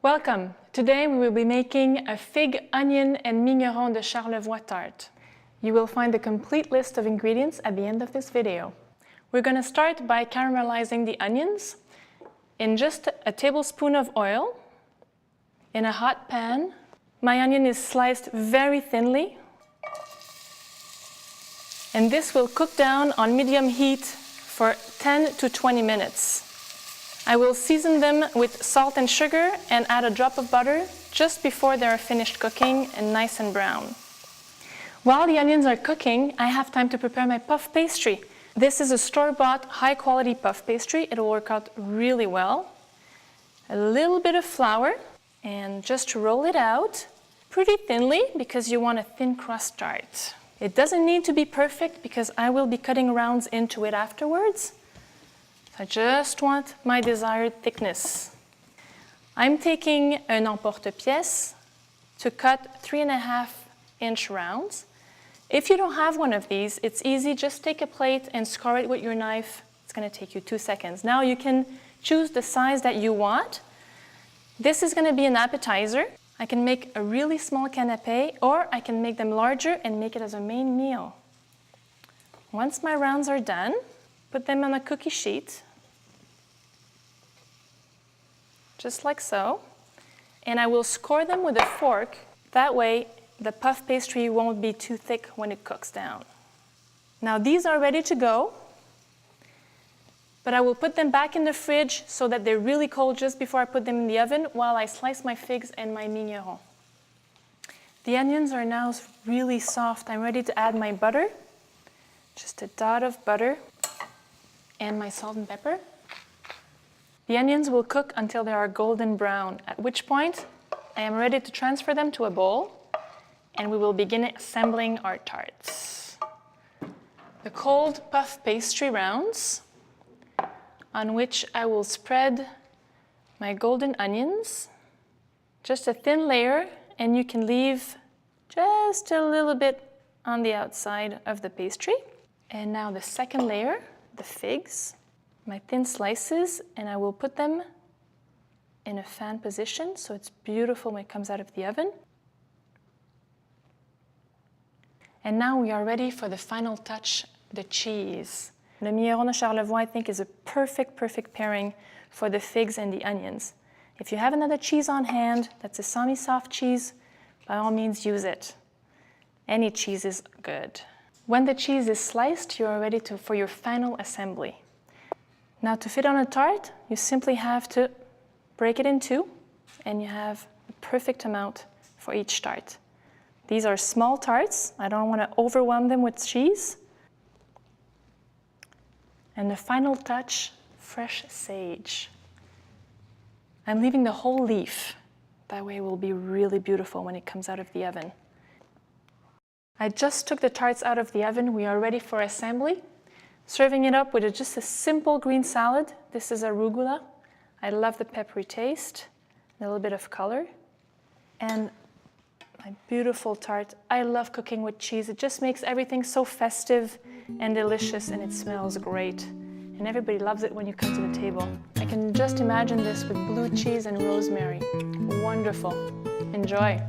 Welcome! Today we will be making a fig, onion and migneron de Charlevoix tart. You will find the complete list of ingredients at the end of this video. We're going to start by caramelizing the onions in just a tablespoon of oil in a hot pan. My onion is sliced very thinly, and this will cook down on medium heat for 10 to 20 minutes. I will season them with salt and sugar and add a drop of butter just before they are finished cooking and nice and brown. While the onions are cooking, I have time to prepare my puff pastry. This is a store-bought, high-quality puff pastry. It will work out really well. A little bit of flour, and just roll it out pretty thinly because you want a thin crust tart. It doesn't need to be perfect because I will be cutting rounds into it afterwards. I just want my desired thickness. I'm taking an emporte-pièce to cut 3.5-inch rounds. If you don't have one of these, it's easy. Just take a plate and score it with your knife. It's going to take you 2 seconds. Now you can choose the size that you want. This is going to be an appetizer. I can make a really small canapé, or I can make them larger and make it as a main meal. Once my rounds are done, put them on a cookie sheet, just like so, and I will score them with a fork. That way, the puff pastry won't be too thick when it cooks down. Now these are ready to go, but I will put them back in the fridge so that they're really cold just before I put them in the oven while I slice my figs and my migneron. The onions are now really soft. I'm ready to add my butter, just a dot of butter, and my salt and pepper. The onions will cook until they are golden brown, at which point I am ready to transfer them to a bowl, and we will begin assembling our tarts. The cold puff pastry rounds, on which I will spread my golden onions, just a thin layer, and you can leave just a little bit on the outside of the pastry. And now the second layer, the figs, my thin slices, and I will put them in a fan position so it's beautiful when it comes out of the oven. And now we are ready for the final touch, the cheese. Le Migneron de Charlevoix, I think, is a perfect pairing for the figs and the onions. If you have another cheese on hand that's a semi-soft cheese, by all means use it. Any cheese is good. When the cheese is sliced, you are ready for your final assembly. Now to fit on a tart, you simply have to break it in two, and you have the perfect amount for each tart. These are small tarts. I don't want to overwhelm them with cheese. And the final touch, fresh sage. I'm leaving the whole leaf. That way it will be really beautiful when it comes out of the oven. I just took the tarts out of the oven. We are ready for assembly. Serving it up with just a simple green salad. This is arugula. I love the peppery taste, a little bit of color. And my beautiful tart. I love cooking with cheese. It just makes everything so festive and delicious, and it smells great. And everybody loves it when you come to the table. I can just imagine this with blue cheese and rosemary. Wonderful. Enjoy.